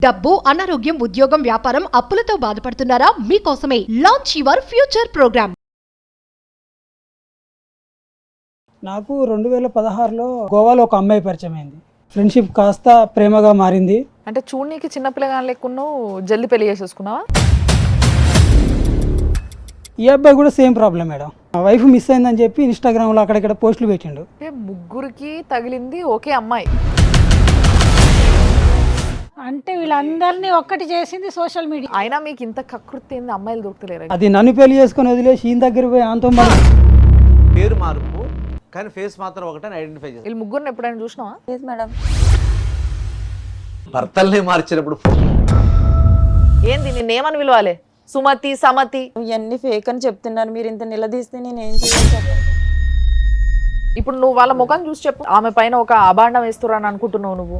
డబ్బు, అనారోగ్యం, ఉద్యోగం, వ్యాపారం, అప్పులతో బాధపడుతున్నారా? మీకోసమే లాంచ్ యువర్ ఫ్యూచర్ ప్రోగ్రామ్. నాకు 2016లో గోవాలో ఒక అమ్మాయి పరిచయం అయింది. ఫ్రెండ్షిప్ కాస్త ప్రేమగా మారింది. అంటే చూడనీకి చిన్నపిల్లగా లేకున్నావు, జల్దీ పెళ్లి చేసేసుకున్నావా? ఈ అబ్బాయి కూడా సేమ్ ప్రాబ్లం మేడం. మా వైఫ్ మిస్ అయిందని చెప్పి ఇన్స్టాగ్రామ్లో అక్కడిక్కడ పోస్టులు పెట్టిండు. ముగ్గురికి తగిలింది ఒకే అమ్మాయి. అంటే వీళ్ళందరినీ ఒక్కటి చేసింది సోషల్ మీడియా. అయినా మీకు ఇంత కకృతి ఏంది, అమ్మాయిలు దొరుకుతలేరు? అది నన్ను పెళ్లి చేసుకుని వదిలేసి ఈయన దగ్గర పోయి అంతో పేరు మార్పు కానీ ఫేస్ మాత్రం ఒకటని ఐడెంటిఫై చేస్తారు. వీళ్ళు ముగ్గురిని ఎప్పుడైనా చూసినావా? లేదు మేడం. భర్తల్ని మార్చినప్పుడు ఏంది నిన్నేమని పిలవాలి? సుమతి, సమతి, ఇవన్నీ ఫేక్ అని చెప్తున్నారు. మీరు ఇంత నిలదీస్తే నేను ఏం చేయాలి చెప్పండి. ఇప్పుడు నువ్వు వాళ్ళ ముఖం చూసి చెప్పు, ఆమె పైన ఒక అభాండం వేస్తున్నా అని అనుకుంటున్నావు నువ్వు?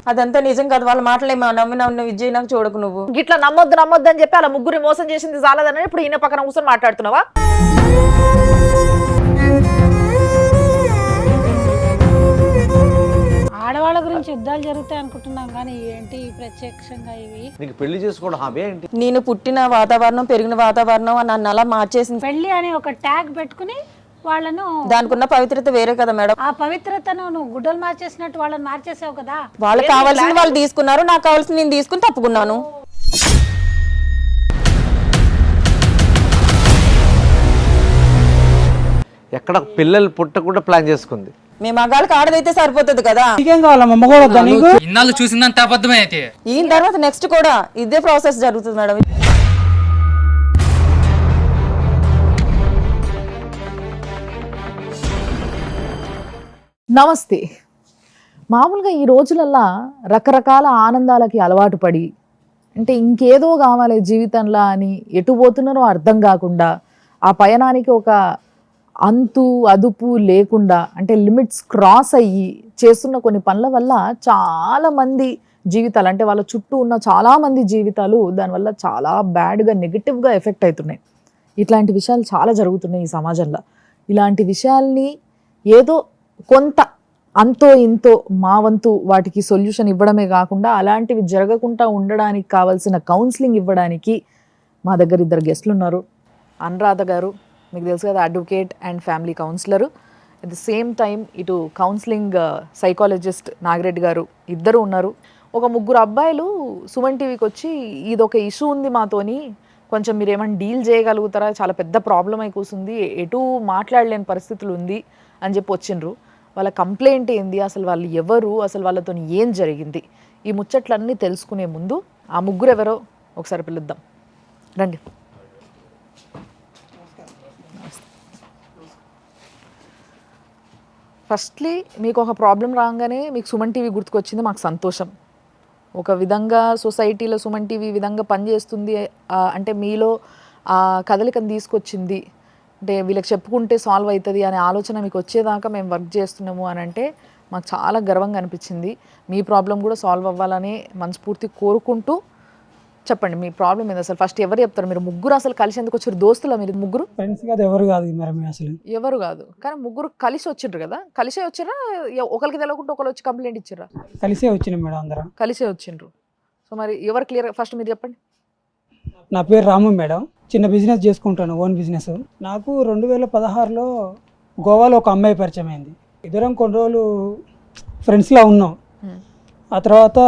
అదంతా నిజం కాదు. వాళ్ళ మాటలేమో నమ్మిన విజయ్ నాకు చూడకు నువ్వు. గిట్లా నమ్మొద్దు అని చెప్పి అలా ముగ్గురి మోసం చేసింది చాలదని ఇప్పుడు ఈయన పక్కన కూర్చొని మాట్లాడుతున్నావా? ఆడవాళ్ళ గురించి యుద్ధాలు జరుగుతాయి అనుకుంటున్నాం కానీ ఏంటి ప్రత్యక్షంగా ఇవి? నీకు పెళ్లి చేసుకోవడం హాబీ ఏంటి? నేను పుట్టిన వాతావరణం, పెరిగిన వాతావరణం నన్ను అలా మార్చేసింది. పెళ్లి అని ఒక ట్యాగ్ పెట్టుకుని వాళ్ళను, దానికి ఉన్న పవిత్రత వేరే కదా మేడం. ఆ పవిత్రతను నువ్వు గుడ్డలు మార్చేసినట్టు వాళ్ళని మార్చేసావు కదా. వాళ్ళకి కావాల్సింది వాళ్ళు తీసుకున్నారు, నాకు కావాల్సింది నేను తీసుకుని తప్పుకున్నాను. ఎక్కడ పిల్లలు పుట్టకుండా ప్లాన్ చేసుకుంది. మీ మగాళ్ళకి ఆడదైతే సరిపోతుంది కదా. నీకేం కావాలమ్మా? మగవాళ్ళొద్దా నీకు? ఇన్నాళ్ళు చూసిందంత అబద్ధమే అయితే ఈయన తర్వాత నెక్స్ట్ కూడా ఇదే ప్రాసెస్ జరుగుతుంది మేడం. నమస్తే. మామూలుగా ఈ రోజులల్లా రకరకాల ఆనందాలకి అలవాటు పడి, అంటే ఇంకేదో కావాలి జీవితంలో అని ఎటు పోతున్నారో అర్థం కాకుండా, ఆ పయనానికి ఒక అంతు అదుపు లేకుండా, అంటే లిమిట్స్ క్రాస్ అయ్యి చేస్తున్న కొన్ని పనుల వల్ల చాలామంది జీవితాలు, అంటే వాళ్ళ చుట్టూ ఉన్న చాలామంది జీవితాలు దానివల్ల చాలా బ్యాడ్గా నెగిటివ్గా ఎఫెక్ట్ అవుతున్నాయి. ఇట్లాంటి విషయాలు చాలా జరుగుతున్నాయి ఈ సమాజంలో. ఇలాంటి విషయాల్ని ఏదో కొంత అంతో ఇంతో మా వంతు వాటికి సొల్యూషన్ ఇవ్వడమే కాకుండా అలాంటివి జరగకుండా ఉండడానికి కావాల్సిన కౌన్సిలింగ్ ఇవ్వడానికి మా దగ్గర ఇద్దరు గెస్ట్లు ఉన్నారు. అనురాధ గారు, మీకు తెలుసు కదా, advocate and family councillor. At the same time ఇటు కౌన్సిలింగ్ సైకాలజిస్ట్ నాగిరెడ్డి గారు, ఇద్దరు ఉన్నారు. ఒక ముగ్గురు అబ్బాయిలు సుమన్ టీవీకి వచ్చి ఇదొక ఇష్యూ ఉంది మాతోని, కొంచెం మీరు ఏమైనా డీల్ చేయగలుగుతారా, చాలా పెద్ద ప్రాబ్లం అయి కూర్చుంది, ఎటు మాట్లాడలేని పరిస్థితులు ఉంది అని చెప్పి వచ్చిండ్రు. వాళ్ళ కంప్లైంట్ ఏంది, అసలు వాళ్ళు ఎవరు, అసలు వాళ్ళతో ఏం జరిగింది, ఈ ముచ్చట్లన్నీ తెలుసుకునే ముందు ఆ ముగ్గురు ఎవరో ఒకసారి పిలుద్దాం. రండి. ఫస్ట్లీ మీకు ఒక ప్రాబ్లం రాగానే మీకు సుమన్ టీవీ గుర్తుకొచ్చింది, మాకు సంతోషం. ఒక విధంగా సొసైటీలో సుమన్ టీవీ ఈ విధంగా పనిచేస్తుంది అంటే మీలో ఆ కదలికను తీసుకొచ్చింది, అంటే వీళ్ళకి చెప్పుకుంటే సాల్వ్ అవుతుంది అనే ఆలోచన మీకు వచ్చేదాకా మేము వర్క్ చేస్తున్నాము అని అంటే మాకు చాలా గర్వంగా అనిపించింది. మీ ప్రాబ్లం కూడా సాల్వ్ అవ్వాలని మనస్ఫూర్తి కోరుకుంటూ చెప్పండి మీ ప్రాబ్లం ఏంది అసలు? ఫస్ట్ ఎవరు చెప్తారు? మీరు ముగ్గురు అసలు కలిసి ఎందుకు వచ్చారు? దోస్తులా మీరు ముగ్గురు? ఫ్రెండ్స్ కాదు, ఎవరు కాదు మేడం. అసలు ఎవరు కాదు, కానీ ముగ్గురు కలిసి వచ్చిండ్రు కదా. కలిసే వచ్చిర్రా, ఒకరికి తెలియకుండా ఒకరు వచ్చి కంప్లైంట్ ఇచ్చిర్రా? కలిసే వచ్చినాం మేడం, అందరం కలిసే వచ్చిండ్రు. సో మరి ఎవరు క్లియర్? ఫస్ట్ మీరు చెప్పండి. నా పేరు రాము మేడం. చిన్న బిజినెస్ చేసుకుంటాను, ఓన్ బిజినెస్. నాకు 2016లో గోవాలో ఒక అమ్మాయి పరిచయం అయింది. ఇద్దరం కొన్ని రోజులు ఫ్రెండ్స్లా ఉన్నాం. ఆ తర్వాత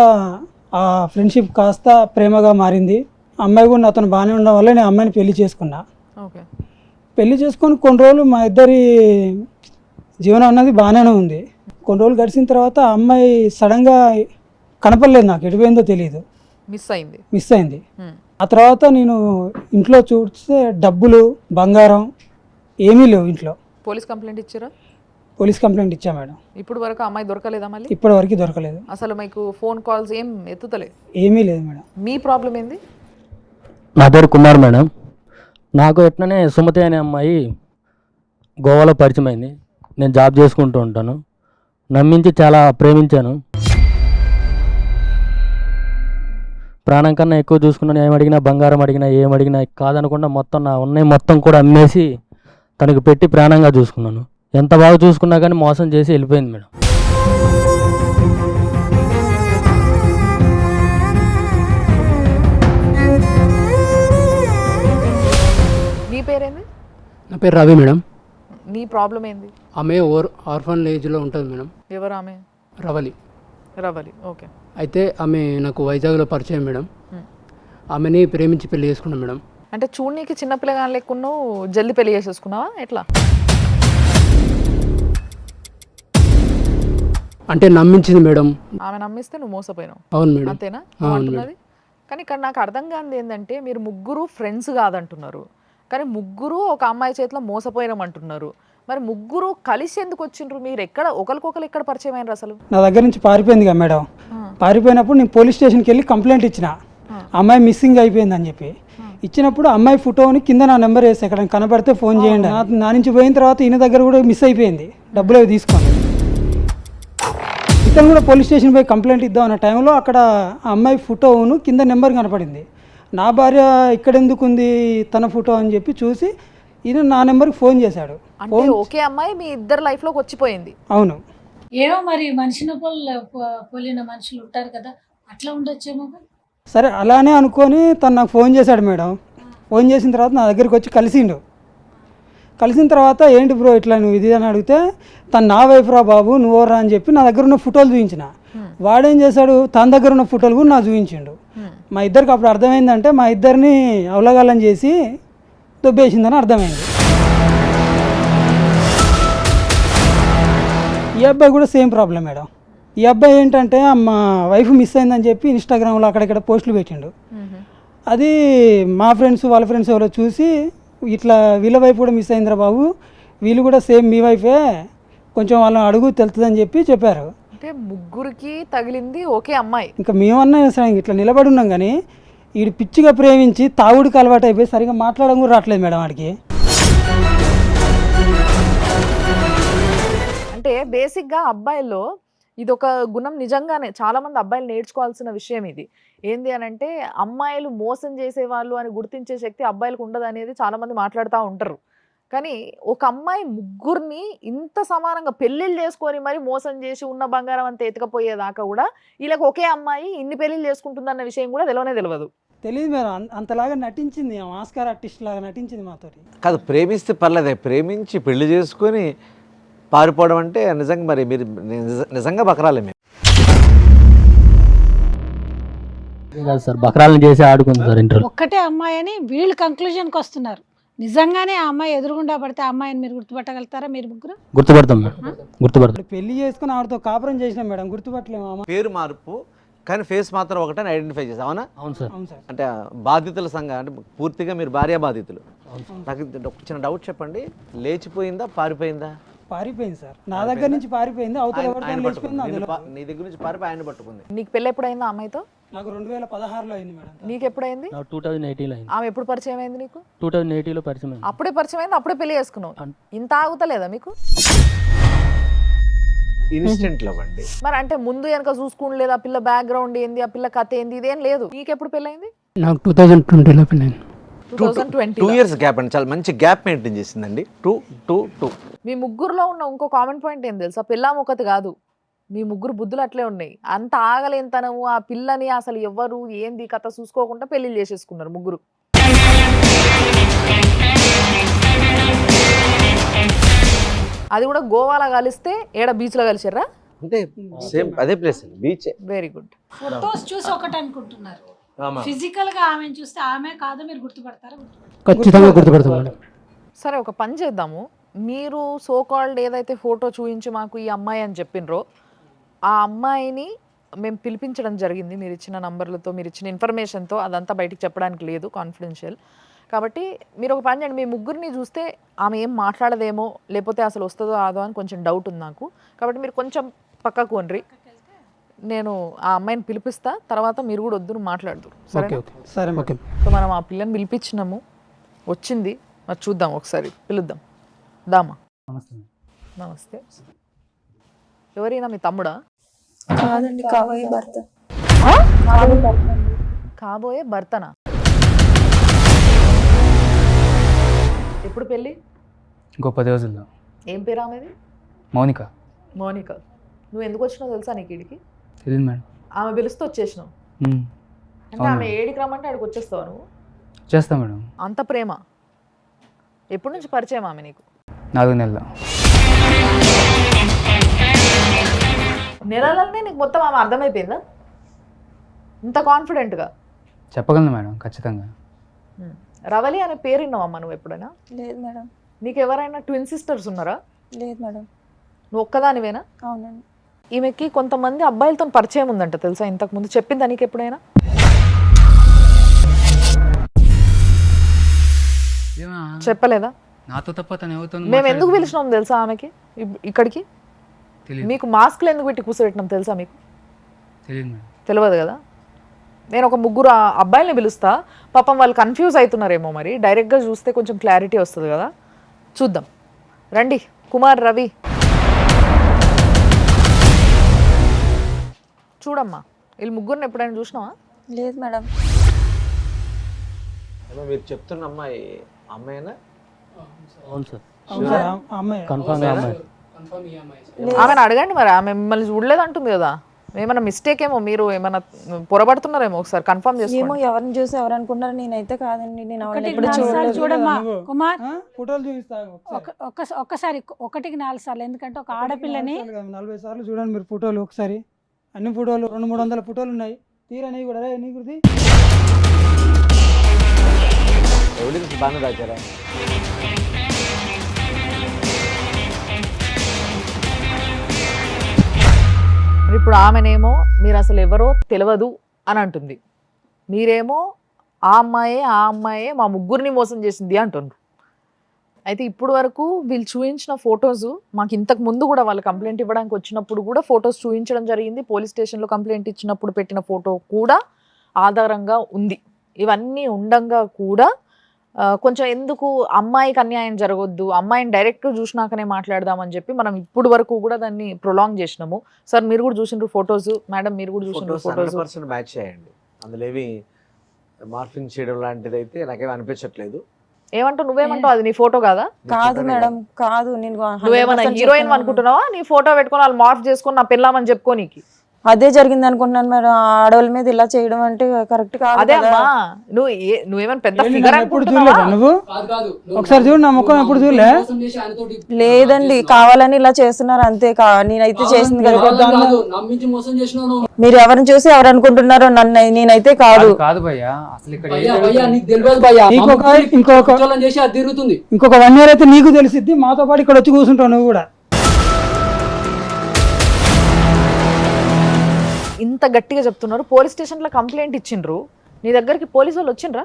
ఆ ఫ్రెండ్షిప్ కాస్త ప్రేమగా మారింది. అమ్మాయి కూడా అతను బాగానే ఉండడం వల్ల నేను అమ్మాయిని పెళ్లి చేసుకున్నా. ఓకే. పెళ్లి చేసుకొని కొన్ని రోజులు మా ఇద్దరి జీవనం అన్నది బాగానే ఉంది. కొన్ని రోజులు గడిచిన తర్వాత ఆ అమ్మాయి సడన్గా కనపడలేదు, నాకు ఎటుపోయిందో తెలియదు, మిస్ అయింది. ఆ తర్వాత నేను ఇంట్లో చూస్తే డబ్బులు, బంగారం ఏమీ లేవు ఇంట్లో. పోలీస్ కంప్లైంట్ ఇచ్చారా? పోలీస్ కంప్లైంట్ ఇచ్చా మేడం. ఇప్పుడు వరకు అమ్మాయి దొరకలేదా? మళ్ళీ ఇప్పటి వరకు దొరకలేదు. అసలు మీకు ఫోన్ కాల్స్ ఏం ఎత్తుతలేదు? ఏమీ లేదు మేడం. మీ ప్రాబ్లం ఏంది? నా పేరు కుమార్ మేడం. నాకు ఎట్లనే సుమతి అనే అమ్మాయి గోవాలో పరిచయం అయింది. నేను జాబ్ చేసుకుంటూ ఉంటాను. నమ్మించి చాలా ప్రేమించాను. ప్రాణం కన్నా ఎక్కువ చూసుకున్నాను. ఏమడిగినా, బంగారం అడిగినా, ఏమడిగినా కాదనకుండా మొత్తం నా ఉన్నాయి మొత్తం కూడా అమ్మేసి తనకు పెట్టి ప్రాణంగా చూసుకున్నాను. ఎంత బాగా చూసుకున్నా కానీ మోసం చేసి వెళ్ళిపోయింది మేడం. పేరు రవి మేడం. నీ ప్రాబ్లం ఏంది? ఆమె ఆర్ఫన్ ఏజ్లో ఉంటుంది మేడం. ఎవరు ఆమె? రవలి. రవలి, ఓకే. అయితే ఆమె నాకు వైజాగ్లో పరిచయం మేడం. ఆమెని ప్రేమించి పెళ్లి చేసుకున్నాం మేడం. అంటే చూడనీకి చిన్నపిల్లగాని లెక్కున్నావు, జల్ది పెళ్లి చేసేసుకున్నావా ఎట్లా? అంటే నమ్మించింది మేడం. ఆమె నమ్మిస్తే నువ్వు మోసపోయినావు. అవును మేడం. అంతేనా అవును అంటున్నది? కానీ ఇక్కడ నాకు అర్థం కానిది ఏంటంటే మీరు ముగ్గురు ఫ్రెండ్స్ కాదంటున్నారు, కానీ ముగ్గురు ఒక అమ్మాయి చేతిలో మోసపోయినామంటున్నారు. మరి ముగ్గురు కలిసి ఎందుకు వచ్చిండ్రు? మీరు ఎక్కడ ఒకరికొకరు ఎక్కడ పరిచయం అయినారు అసలు? నా దగ్గర నుంచి పారిపోయింది కదా మేడం. పారిపోయినప్పుడు నేను పోలీస్ స్టేషన్కి వెళ్ళి కంప్లైంట్ ఇచ్చిన, అమ్మాయి మిస్సింగ్ అయిపోయింది అని చెప్పి. ఇచ్చినప్పుడు అమ్మాయి ఫోటోని కింద నా నెంబర్ వేసి ఎక్కడ కనబడితే ఫోన్ చేయండి. నా నుంచి పోయిన తర్వాత ఈయన దగ్గర కూడా మిస్ అయిపోయింది, డబ్బులు అవి తీసుకోండి. ఇతను కూడా పోలీస్ స్టేషన్ పోయి కంప్లైంట్ ఇద్దాం అన్న టైంలో అక్కడ ఆ అమ్మాయి ఫోటోను కింద నెంబర్ కనపడింది. నా భార్య ఇక్కడ ఎందుకు ఉంది తన ఫోటో అని చెప్పి చూసి ఈయన నా నెంబర్కి ఫోన్ చేశాడు. అంటే ఒకే అమ్మాయి మీ ఇద్దరు లైఫ్లోకి వచ్చిపోయింది. అవును. ఏమో మరి మనిషిని పోలిన మనుషులు ఉంటారు కదా, అట్లా ఉండొచ్చేమో. సరే అలానే అనుకొని తను నాకు ఫోన్ చేశాడు మేడం. ఫోన్ చేసిన తర్వాత నా దగ్గరికి వచ్చి కలిసిండు. కలిసిన తర్వాత ఏంటి బ్రో ఇట్లా నువ్వు ఇది అని అడిగితే తను నా వైఫ్ రా బాబు నువ్వురా అని చెప్పి నా దగ్గర ఉన్న ఫోటోలు చూపించిన. వాడేం చేశాడు, తన దగ్గర ఉన్న ఫోటోలు కూడా నాకు చూపించిండు. మా ఇద్దరికి అప్పుడు అర్థమైందంటే మా ఇద్దరిని అవలగాలం చేసి దొబ్బేసిందని అర్థమైంది. ఈ అబ్బాయి కూడా సేమ్ ప్రాబ్లం మేడం. ఈ అబ్బాయి ఏంటంటే మా వైఫ్ మిస్ అయిందని చెప్పి ఇన్స్టాగ్రామ్లో అక్కడక్కడ పోస్టులు పెట్టిండు. అది మా ఫ్రెండ్స్ వాళ్ళ ఫ్రెండ్స్ ఎవరో చూసి ఇట్లా వీళ్ళ వైఫ్ కూడా మిస్ అయిందిరా బాబు, వీళ్ళు కూడా సేమ్ మీ వైఫే, కొంచెం వాళ్ళని అడుగు తెలుస్తుందని చెప్పి చెప్పారు. అంటే ముగ్గురికి తగిలింది ఒకే అమ్మాయి. ఇంకా మేమన్నా సరే ఇట్లా నిలబడి ఉన్నాం కానీ వీడు పిచ్చిగా ప్రేమించి తాగుడికి అలవాటు అయిపోయి సరిగా మాట్లాడడం కూడా రావట్లేదు మేడం వాడికి. అంటే బేసిక్గా అబ్బాయిల్లో ఇది ఒక గుణం, నిజంగానే చాలామంది అబ్బాయిలు నేర్చుకోవాల్సిన విషయం ఇది. ఏంది అని అంటే అమ్మాయిలు మోసం చేసేవాళ్ళు అని గుర్తించే శక్తి అబ్బాయిలకు ఉండదు అనేది చాలామంది మాట్లాడుతూ ఉంటారు. కానీ ఒక అమ్మాయి ముగ్గురిని ఇంత సమానంగా పెళ్ళిళ్ళు చేసుకొని మరి మోసం చేసి ఉన్న బంగారం అంతా ఎత్తుకపోయేదాకా కూడా వీళ్ళకి ఒకే అమ్మాయి ఇన్ని పెళ్ళిళ్ళు చేసుకుంటుందన్న విషయం కూడా తెలియదు. తెలియదు మేడం, అంతలాగా నటించింది, ఆస్కార్ ఆర్టిస్ట్ లాగా నటించింది మాతోటి. కాదు, ప్రేమిస్తే పర్లేదే, ప్రేమించి పెళ్లి చేసుకొని పారిపోవడం అంటే నిజంగా మరి మీరు నిజంగా బకరాలే. మీరు కాదు సార్, బకరాలను చేసి ఆడుకుంది సార్ ఇంటర్. ఒక్కటే అమ్మాయి అని వీళ్ళు కంక్లూజన్కి వస్తున్నారు. నిజంగానే ఆ అమ్మాయి ఎదురుగుండా పడితే ఆ అమ్మాయిని మీరు గుర్తుపట్టగలుగుతారా? మీరు ముగ్గురు గుర్తుపడతాం మేడం, గుర్తుపడతాం. పెళ్లి చేసుకుని ఆవిడతో కాపురం చేసినాం మేడం, గుర్తుపట్టలేము. పేరు మార్పు కానీ ఫేస్ మాత్రం ఒకటని ఐడెంటిఫై చేసి. అవునా? అవును సార్. అవును సార్. అంటే బాధితుల సంఘం అంటే పూర్తిగా మీరు భార్య బాధితులు. నాకు ఒక చిన్న డౌట్ చెప్పండి, లేచిపోయిందా పారిపోయిందా? పారిపోయింది సార్, నా దగ్గర నుంచి పారిపోయింది. అవతల ఎవరికైనా లేచిపోయింది నాకు తెలియదు. నీ దగ్గర నుంచి పారిపోయి ఆయన పట్టుకుంది. నీకు పెళ్ళి ఎప్పుడైందా అమ్మాయితో? నాకు 2016లో అయింది మేడం. నీకు ఎప్పుడైంది? 2018లో అయింది. ఆమె ఎప్పుడు పరిచయం అయింది నీకు? 2018లో పరిచయం అయింది. అప్పుడే పరిచయం అయింది, అప్పుడే పెళ్లి చేసుకున్నావు. ఇంత ఆగుతలేదా మీకు? ఇన్స్టెంట్ లవ్ అండి. మరి అంటే ముందు వెనక చూసుకోలేదు, ఆ పిల్ల బ్యాక్గ్రౌండ్ ఏంది, ఆ పిల్ల కథ ఏంది, ఇదేం లేదు. నీకు ఎప్పుడు పెళ్ళైంది? నాకు 2020లో పెళ్ళైంది. 2 years గ్యాప్ అండి, చాలా మంచి గ్యాప్ మెయింటైన్ చేసిందండి. 2. మీ ముగ్గురులో ఉన్న ఇంకో కామన్ పాయింట్ ఏం తెలుసా? పిల్ల ఒకటి కాదు, మీ ముగ్గురు బుద్ధులు అట్లే ఉన్నాయి. అంత ఆగలేంతనము ఆ పిల్లని అసలు ఎవరు ఏంది కథ చూసుకోకుండా పెళ్లిళ్ళు చేసేసుకున్నారు ముగ్గురు. అది కూడా గోవాలో కలిస్తే ఏడ బీచ్లో కలిసారా? అంటే సేమ్ అదే place beach. Very good. Photos చూసి ఒకటి అనుకుంటున్నారు, ఫిజికల్ గా ఆమెను చూస్తే ఆమె కాదు మీరు గుర్తుపడతారా? ఖచ్చితంగా గుర్తుపడతాం మేడం. సరే ఒక పని చేద్దాము, మీరు సో కాల్డ్ ఏదైతే ఫోటో చూపించి మాకు ఈ అమ్మాయి అని చెప్పినరో ఆ అమ్మాయిని మేము పిలిపించడం జరిగింది. మీరు ఇచ్చిన నంబర్లతో, మీరు ఇచ్చిన ఇన్ఫర్మేషన్తో. అదంతా బయటికి చెప్పడానికి లేదు, కాన్ఫిడెన్షియల్. కాబట్టి మీరు ఒక పని చేయండి, మీ ముగ్గురిని చూస్తే ఆమె ఏం మాట్లాడదేమో, లేకపోతే అసలు వస్తుందో ఆదో అని కొంచెం డౌట్ ఉంది నాకు. కాబట్టి మీరు కొంచెం పక్కకు వండ్రి, నేను ఆ అమ్మాయిని పిలిపిస్తా, తర్వాత మీరు కూడా వద్దు మాట్లాడదురు. సరే సరే ఓకే. సో మనం ఆ పిల్లని పిలిపించినాము, వచ్చింది, మరి చూద్దాం ఒకసారి, పిలుద్దాం. దామా. నమస్తే. ఎవరైనా మీ తమ్ముడా? కాదండి, కాబోయే భర్త. కాబోయే భర్తనా? ఎప్పుడు పెళ్ళి? ఇంకో 10 రోజుల్లో. ఏం పేరు ఆమెది? మౌనిక. మౌనిక. నువ్వు ఎందుకు వచ్చినావు తెలుసా నీకు ఇడికి? తెలియదు మేడం. ఆమె పిలుస్తూ వచ్చేసినావు అంటే ఆమె ఏడికి రమ్మంటే ఆడికి వచ్చేస్తావు నువ్వు? చేస్తా మేడం. అంత ప్రేమ? ఎప్పటి నుంచి పరిచయం ఆమె నీకు? 4 నెలలు. నెలలనే నీకు మొత్తం ఆమె అర్థమైపోయిందా ఇంత కాన్ఫిడెంట్గా? చెప్పగలను మేడం ఖచ్చితంగా. రవలి అనే పేరు విన్నావమ్మా నువ్వు ఎప్పుడైనా? లేదు మేడం. నీకు ఎవరైనా ట్విన్ సిస్టర్స్ ఉన్నారా? లేదు మేడం. నువ్వు ఒక్కదానివేనా? అవునండి. ఈమెకి కొంతమంది అబ్బాయిలతో పరిచయం ఉందంట తెలుసా? ఇంతకు ముందు చెప్పిందా నీకు ఎప్పుడైనా? చెప్పలేదా? నాతో తప్ప తను ఎవరితో మేము ఎందుకు పిలిచినాం తెలుసా ఆమెకి ఇక్కడికి? మీకు మాస్క్లు ఎందుకు పెట్టి కూర్చోబెట్టినాం తెలుసా మీకు? తెలియదు మేడం. తెలియదు కదా. నేను ఒక 3 అబ్బాయిల్ని పిలుస్తా, పాపం వాళ్ళు కన్ఫ్యూజ్ అవుతున్నారేమో, మరి డైరెక్ట్గా చూస్తే కొంచెం క్లారిటీ వస్తుంది కదా. చూద్దాం రండి. కుమార్, రవి చూడమ్మా, వీళ్ళు ముగ్గురిని ఎప్పుడైనా చూసినావా? లేదు మేడం. మీరు చెప్తున్న అమ్మాయినా? అవును సార్, అమ్మాయి కన్ఫామ్గా అమ్మాయి. ఆమెను అడగండి మరి, ఆమె మిమ్మల్ని చూడలేదు అంటుంది కదా. ఏమైనా మిస్టేక్ ఏమో, మీరు ఏమైనా పొరబడుతున్నారేమో, ఒకసారి కన్ఫర్మ్ ఏమో చేసుకోండి. ఎవరిని చూసి ఎవరు అనుకున్నారు, నేనైతే కాదండి. నేను ఎవరిని ఒకటికి ఎప్పుడు 4 సార్లు చూడలేదు. చూడమ్మా కుమార్. ఫోటోలు చూపిస్తాను ఒక్కసారి 1కి 4 సార్లు, ఎందుకంటే ఒక ఆడపిల్లని 40 సార్లు చూడండి మీరు ఫోటోలు ఒకసారి. అన్ని ఫోటోలు 200-300 ఫోటోలు ఉన్నాయి. తీరని కూడా నీ గురించి ఎవిడెన్స్ బాగానే రాచారా? ఇప్పుడు ఆమెనేమో మీరు అసలు ఎవరో తెలియదు అని అంటుంది, మీరేమో ఆ అమ్మాయే మా ముగ్గురిని మోసం చేసింది అంటున్నారు. అయితే ఇప్పుడు వరకు వీళ్ళు చూపించిన ఫొటోస్ మాకు ఇంతకు ముందు కూడా వాళ్ళు కంప్లైంట్ ఇవ్వడానికి వచ్చినప్పుడు కూడా ఫొటోస్ చూపించడం జరిగింది. పోలీస్ స్టేషన్లో కంప్లైంట్ ఇచ్చినప్పుడు పెట్టిన ఫోటో కూడా ఆధారంగా ఉంది. ఇవన్నీ ఉండంగా కూడా కొంచెం ఎందుకు అమ్మాయికి అన్యాయం జరగొద్దు, అమ్మాయిని డైరెక్ట్ చూసినాకనే మాట్లాడదామని చెప్పి మనం ఇప్పుడు వరకు కూడా దాన్ని ప్రొలాంగ్ చేసినాము. సార్ మీరు కూడా చూసినారు ఫొటోస్, మేడం మీరు కూడా చూసినారు ఫొటోస్. 100% మ్యాచ్ చేయండి. అందులో ఏమి మార్ఫింగ్ చేయడం లాంటిది అయితే నాకేమీ అనిపించట్లేదు. ఏమంటావు, నువ్వేమంటావు? అది నీ ఫోటో కాదా? కాదు మేడం, కాదు. నేను నువ్వేమన్నా హీరోయిన్ అనుకుంటున్నావా? నీ ఫోటో పెట్టుకొని వాళ్ళు మార్ఫ్ చేసుకొని నా పిల్లామని చెప్పుకోనీకి అదే జరిగింది అనుకుంటున్నాను మేడం. ఆడవాళ్ళ మీద ఇలా చేయడం అంటే కరెక్ట్ కాదు. అదే అమ్మా, నువ్వేమైనా పెద్ద ఫిగర్ ఎప్పుడు చూడలేదా నువ్వు? ఒకసారి చూడు నా ముఖం, ఎప్పుడు చూడలే? లేదండి, కావాలని ఇలా చేస్తున్నారు అంతే. నేనైతే చేసింది కదా. మీరు ఎవరిని చూసి ఎవరు అనుకుంటున్నారో నన్ను, నేనైతే కాదు. కాదు భయ్యా, అసలు ఇక్కడ ఇంకొక 1 year అయితే నీకు తెలిసిద్ది. మాతో పాటు ఇక్కడ వచ్చి కూర్చుంటావు నువ్వు కూడా. ఇంత గట్టిగా చెప్తున్నారు. పోలీస్ స్టేషన్ లో కంప్లైంట్ ఇచ్చిండ్రు, నీ దగ్గరికి పోలీసు వాళ్ళు వచ్చిండ్రా?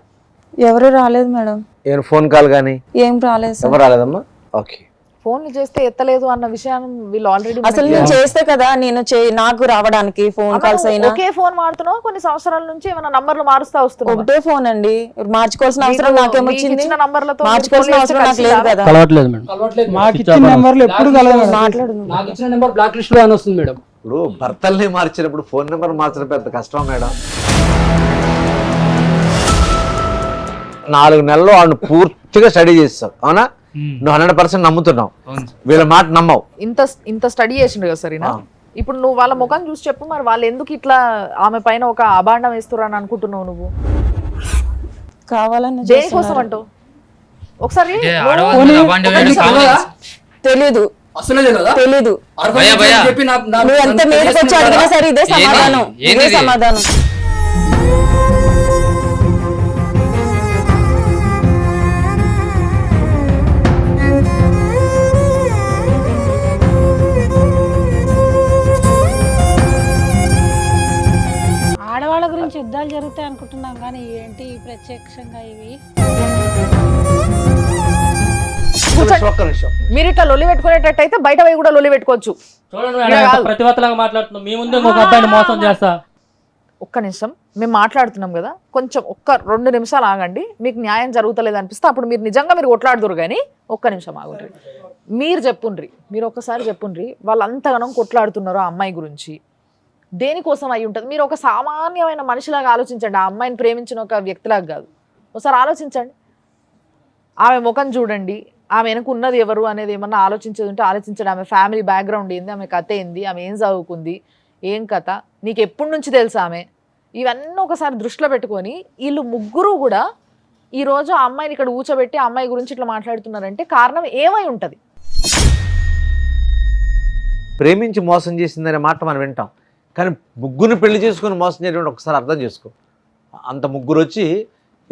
ఎవరు రాలేదు మేడం. ఏమైనా ఫోన్ కాల్ కానీ ఏం రాలేదు సార్. ఎవరు రాలేదమ్మా? ఓకే. ఫోన్లు చేస్తే ఎత్తలేదు అన్న విషయాన్ని వీళ్ళు ఆల్రెడీ అసలు నేను చేస్తే కదా నేను నాకు రావడానికి ఫోన్ కాల్స్ అయినా. ఒకే ఫోన్ వాడుతున్నావు, కొన్ని సంవత్సరాల నుంచి ఏమైనా నంబర్లు మారుస్తా వస్తున్నావు. ఒకటే ఫోన్ అండి, మార్చుకోవాల్సిన అవసరం నాకేమొచ్చింది? ఇచ్చిన నంబర్లతో మార్చుకోవాల్సిన అవసరం నాకు లేదు కదా. కలవట్లేదు మేడం. మాకు ఇచ్చిన నెంబర్లు ఎప్పుడు కలవదు. మాట్లాడు. నాకు ఇచ్చిన నెంబర్ బ్లాక్ లిస్ట్ లో అని వస్తుంది మేడం. ఇప్పుడు భర్తల్ని మార్చినప్పుడు ఫోన్ నెంబర్ మార్చడం పెద్ద కష్టం మేడం. 4 నెలల్లో వాళ్ళు పూర్తిగా స్టడీ చేస్తావు, అవునా? నువ్వు 100% నమ్ముతున్నావు, వీళ్ళ మాట నమ్మవు. ఇంత స్టడీ చేసిండు కదా సరేనా? ఇప్పుడు నువ్వు వాళ్ళ ముఖం చూసి చెప్పు, మరి వాళ్ళు ఎందుకు ఇట్లా ఆమె పైన ఒక అభాండం వేస్తున్నారు అని అనుకుంటున్నావు నువ్వు? కావాలని దేనికోసం అంటావు? ఒకసారి తెలీదు, అసలు తెలీదు. నువ్వు ఎంత మీదకి వచ్చి అడిగినా సరే ఇదే సమాధానం, ఇదే సమాధానం. ఆడవాళ్ళ గురించి యుద్ధాలు జరుగుతాయి అనుకుంటున్నాం, కానీ ఏంటి ప్రత్యక్షంగా ఇవి? ఒక్క నిమిషం. మీరు ఇట్లా లొల్లి పెట్టుకునేటట్టు అయితే బయట పోయి కూడా లొల్లి పెట్టుకోవచ్చు. ప్రతివతలాగా మాట్లాడుతున్నాం, మీ ముందే ఒక అబ్బాయిని మోసం చేస్తా. ఒక్క నిమిషం, మేము మాట్లాడుతున్నాం కదా, కొంచెం 2 నిమిషాలు ఆగండి. మీకు న్యాయం జరుగుతలేదు అనిపిస్తే అప్పుడు మీరు నిజంగా మీరు కొట్లాడుదురు, కానీ ఒక్క నిమిషం ఆగుండ్రి. మీరు చెప్పుండ్రి, మీరు ఒక్కసారి చెప్పుండ్రి, వాళ్ళు అంతగానం కొట్లాడుతున్నారో ఆ అమ్మాయి గురించి దేనికోసం అయి ఉంటుంది? మీరు ఒక సామాన్యమైన మనిషిలాగా ఆలోచించండి, ఆ అమ్మాయిని ప్రేమించిన ఒక వ్యక్తిలాగా కాదు. ఒకసారి ఆలోచించండి, ఆమె ముఖం చూడండి, ఆమె వెనక ఉన్నది ఎవరు అనేది ఏమన్నా ఆలోచించేది ఉంటే ఆలోచించండి. ఆమె ఫ్యామిలీ బ్యాక్గ్రౌండ్ ఏంది, ఆమె కథ ఏంది, ఆమె ఏం చదువుకుంది, ఏం కథ, నీకు ఎప్పటి నుంచి తెలుసు ఆమె, ఇవన్నీ ఒకసారి దృష్టిలో పెట్టుకొని వీళ్ళు ముగ్గురు కూడా ఈ రోజు ఆ అమ్మాయిని ఇక్కడ ఊచబెట్టి ఆ అమ్మాయి గురించి ఇట్లా మాట్లాడుతున్నారంటే కారణం ఏమై ఉంటది? ప్రేమించి మోసం చేసిందనే మాట మనం వింటాం, కానీ ముగ్గురిని పెళ్లి చేసుకుని మోసం చేయడం ఒకసారి అర్థం చేసుకో. అంత ముగ్గురు వచ్చి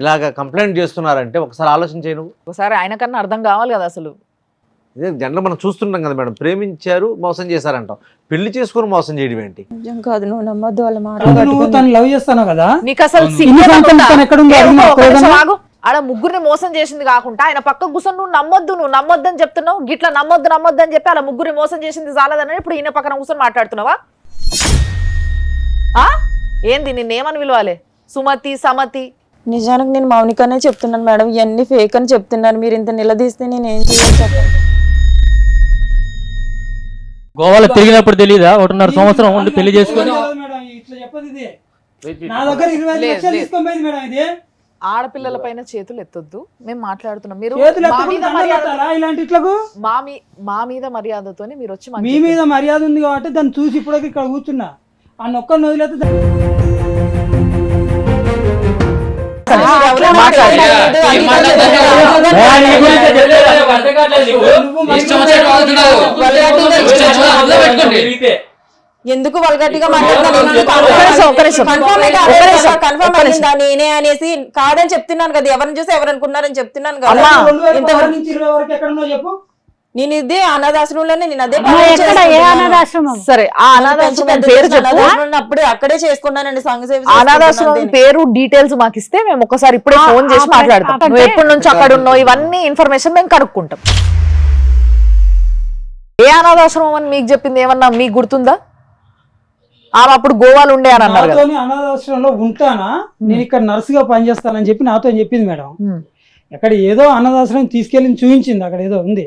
ఇలాగ కంప్లైంట్ చేస్తున్నారంటే ఒకసారి ఆలోచన చేయ నువ్వు. ఒకసారి ఆయన కన్నా అర్థం కావాలి కదా అసలు. ఇదే జనరల్ మనం చూస్తుంటాం కదా మేడం, ప్రేమించారు మోసం చేశారంటాం, పెళ్లి చేసుకుని మోసం చేయడం ఏంటి? నిజం కాదు, నువ్వు నమ్మొద్దు వాళ్ళ మాట. నువ్వు తను లవ్ చేస్తాను కదా, నీకు అసలు ఆడ ముగ్గురిని మోసం చేసింది కాకుండా ఆయన పక్క కూర్చొని నువ్వు నమ్మొద్దు అని చెప్తున్నావు. గిట్లా నమ్మొద్దు అని చెప్పి అలా ముగ్గురిని మోసం చేసింది చాలదని ఇప్పుడు ఈయన పక్కన కూర్చొని మాట్లాడుతున్నావా? ఏంది నిన్నేమని పిలవాలి? సుమతి, సమతి? నిజానికి నేను మౌనికనే చెప్తున్నాను మేడం, ఇవన్నీ ఫేక్ అని చెప్తున్నాను. మీరు ఇంత నిలదీస్తే నేను ఏం చేయాలి చెప్పండి. గోవాలో తిరిగినప్పుడు తెలీదా 1.5 సంవత్సరం ఉండి పెళ్లి చేసుకొని? ఆడపిల్లల పైన చేతులు ఎత్తొద్దు, మేము మాట్లాడుతున్నాం. మీరు మా మీద మర్యాదతోనే మీరు వచ్చి మీ మీద మర్యాద ఉంది కాబట్టి దాన్ని చూసి ఇప్పుడు ఇక్కడ కూర్చున్నా. ఆ నొక్కని వదిలేస్తే ఎందుకు వల్గట్టిగా నేనే అనేసి కాదని చెప్తున్నాను కదా, ఎవరిని చూసి ఎవరు అనుకున్నారని చెప్తున్నాను కదా. నేను ఇదే అనాథాశ్రమంలోనే నేను అదే సరే. ఆ అనాథాశ్రమం పేరు అప్పుడే అక్కడే చేసుకున్నానండి సంఘ సేవ. అనాథాశ్రమం పేరు డీటెయిల్స్ మాకు ఇస్తే మేము ఒకసారి ఇప్పుడే ఫోన్ చేసి మాట్లాడతాం. నువ్వు ఎప్పటి నుంచి అక్కడ ఉన్నావు ఇవన్నీ ఇన్ఫర్మేషన్ మేము కనుక్కుంటాం. ఏ అనాథాశ్రమం అని మీకు చెప్పింది ఏమన్నా మీకు గుర్తుందా? ఆమె అప్పుడు గోవాలో ఉండే అని అన్నారు కదా. అనాథాశ్రమంలో ఉంటానా, నేను ఇక్కడ నర్సుగా పనిచేస్తానని చెప్పి నాతో చెప్పింది మేడం. అక్కడ ఏదో అనాథాశ్రమం తీసుకెళ్ళి చూపించింది, అక్కడ ఏదో ఉంది.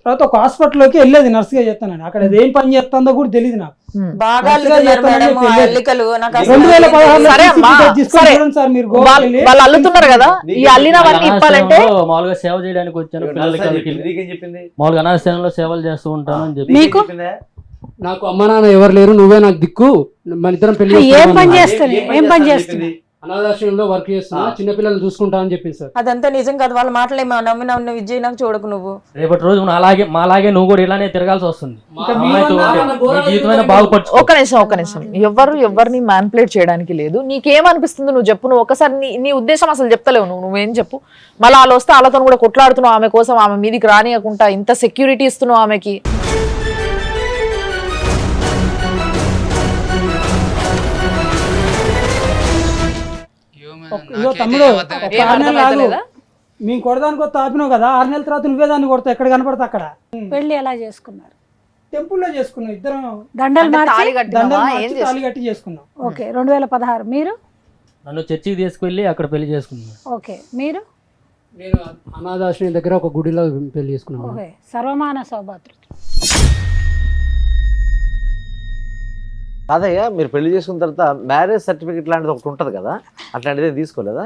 తర్వాత ఒక హాస్పిటల్లోకి వెళ్ళేది నర్సుగా చేస్తానని, అక్కడ ఏం పని చేస్తుందో కూడా తెలియదు నాకు. వాళ్ళు అల్లుతున్నారు కదా, ఈ అల్లినవన్నీ ఇప్పాలంటే మామూలుగా సేవ చేయడానికి వచ్చాను పిల్లలకి, మామూలుగా అనాథాశ్రమంలో సేవలు చేస్తూ ఉంటాను అని చెప్పి. మీకు నాకు అమ్మ నాన్న ఎవరు లేరు, నువ్వే నాకు దిక్కు, మన ఇద్దరం పెళ్లి ఏం పని చేస్తుంది? అనాథాశ్రమంలో వర్క్ చేస్తున్నా, చిన్నపిల్లలు చూసుకుంటా అని చెప్పింది సార్. అదంతా నిజం కాదు, వాళ్ళ మాటలే నమ్మిన ఉన్న విజయ్ నాకు చూడకు నువ్వు. రేపటి రోజు మాలాగే నువ్వు కూడా ఇలానే తిరగాల్సి వస్తుంది. ఒక నిమిషం ఎవరిని మ్యానిపులేట్ చేయడానికి లేదు. నీకేమనిపిస్తుంది నువ్వు చెప్పు. నువ్వు ఒకసారి నీ ఉద్దేశం అసలు చెప్తలేవు. నువ్వేం చెప్పు. మళ్ళీ వాళ్ళు వస్తే వాళ్ళతో కూడా కొట్లాడుతున్నావు ఆమె కోసం, ఆమె మీదికి రానియకుండా ఇంత సెక్యూరిటీ ఇస్తున్నావు ఆమెకి. తమ్ముడు మేము కొడదానికి కొత్త ఆపినావు కదా, 6 నెలల తర్వాత నువ్వే దాన్ని కొడతా, ఎక్కడ కనపడతా అక్కడ. పెళ్లి ఎలా చేసుకున్నారు? టెంపుల్లో చేసుకున్నాం ఇద్దరం, దండలు తాళి కట్టి చేసుకున్నాం. ఓకే. 2016 మీరు? నన్ను చర్చికి తీసుకెళ్ళి అక్కడ పెళ్లి చేసుకున్నాను. ఓకే. మీరు? నేను అనాథాశ్రమం దగ్గర ఒక గుడిలో పెళ్లి చేసుకున్నాను. ఓకే. సర్వమాన సౌభాతృ. కాదయ్యా, మీరు పెళ్లి చేసుకున్న తర్వాత మ్యారేజ్ సర్టిఫికెట్ లాంటిది ఒకటి ఉంటుంది కదా, అట్లాంటిది తీసుకోలేదా?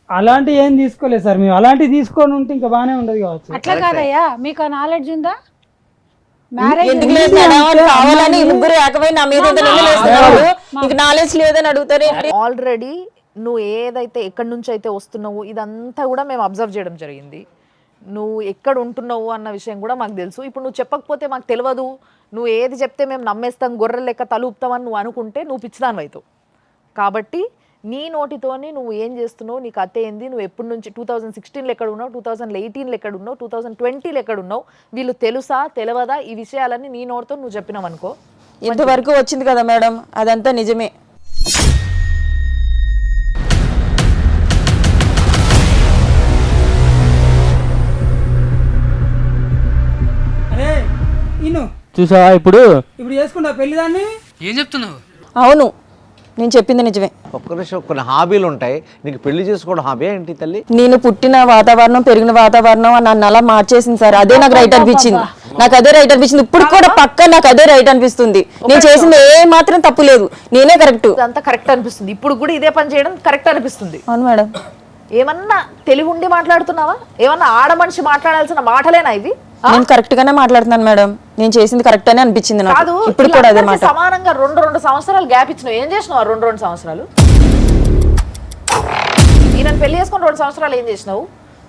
అలాంటివి ఏం తీసుకోలేదు సార్ మేము. అలాంటివి తీసుకొని ఉంటే ఇంకా బాగానే ఉండదు కావచ్చు. అట్లా కాదయ్యా, మీకు నాలెడ్జ్ ఉందా? ఆల్రెడీ నువ్వు ఏదైతే ఎక్కడి నుంచి అయితే వస్తున్నావు ఇదంతా కూడా మేము అబ్జర్వ్ చేయడం జరిగింది. నువ్వు ఎక్కడ ఉంటున్నావు అన్న విషయం కూడా మాకు తెలుసు. ఇప్పుడు నువ్వు చెప్పకపోతే మాకు తెలియదు, నువ్వు ఏది చెప్తే మేము నమ్మేస్తాం, గొర్రెల లెక్క తలుపుతామని నువ్వు అనుకుంటే నువ్వు పిచ్చిదాని అవుతావు. కాబట్టి నీ నోటితోని నువ్వు ఏం చేస్తున్నావు, నీకు అత్తే ఏంది, నువ్వు ఎప్పటి నుంచి 2016లో ఎక్కడ ఉన్నావు, 2018లో ఎక్కడ ఉన్నావు, 2020లో ఎక్కడ ఉన్నావు, వీళ్ళు తెలుసా తెలియదా, ఈ విషయాలన్నీ నీ నోటితో నువ్వు చెప్పినావు అనుకో. ఇంతవరకు వచ్చింది కదా మేడం, అదంతా నిజమే. చూసా ఇప్పుడు చేసుకుంటా పెళ్లి దాన్ని. ఏం చెప్తున్నావు? అవును, నేను చెప్పింది నిజమే. ఒక్క నిమిషం, కొన్ని హాబీలు ఉంటాయి, నీకు పెళ్లి చేసుకోవడం హాబీ ఏంటి తల్లి? నేను పుట్టిన వాతావరణం, పెరిగిన వాతావరణం నన్ను అలా మార్చేసింది సార్. అదే నాకు రైట్ అనిపించింది. ఇప్పుడు కూడా పక్క నాకు అదే రైట్ అనిపిస్తుంది. నేను చేసింది ఏ మాత్రం తప్పు లేదు, నేనే కరెక్ట్. అంతా కరెక్ట్ అనిపిస్తుంది. ఇప్పుడు కూడా ఇదే పని చేయడం కరెక్ట్ అనిపిస్తుంది. అవును మేడం. ఏమన్నా తెలివి ఉండి మాట్లాడుతున్నావా? ఏమన్నా ఆడ మనిషి మాట్లాడాల్సిన మాటలేనా ఇవి? నేను కరెక్ట్ గానే మాట్లాడుతున్నాను మేడం. నేను చేసింది కరెక్ట్ అని అనిపించింది నాకు. ఇప్పుడు కూడా అదే మాట. సమానంగా 2 సంవత్సరాలు గ్యాప్ ఇచ్చినావు. ఏం చేసినావు 2 సంవత్సరాలు? ఈయన పెళ్లి చేసుకొని 2 సంవత్సరాలు ఏం చేసినావు?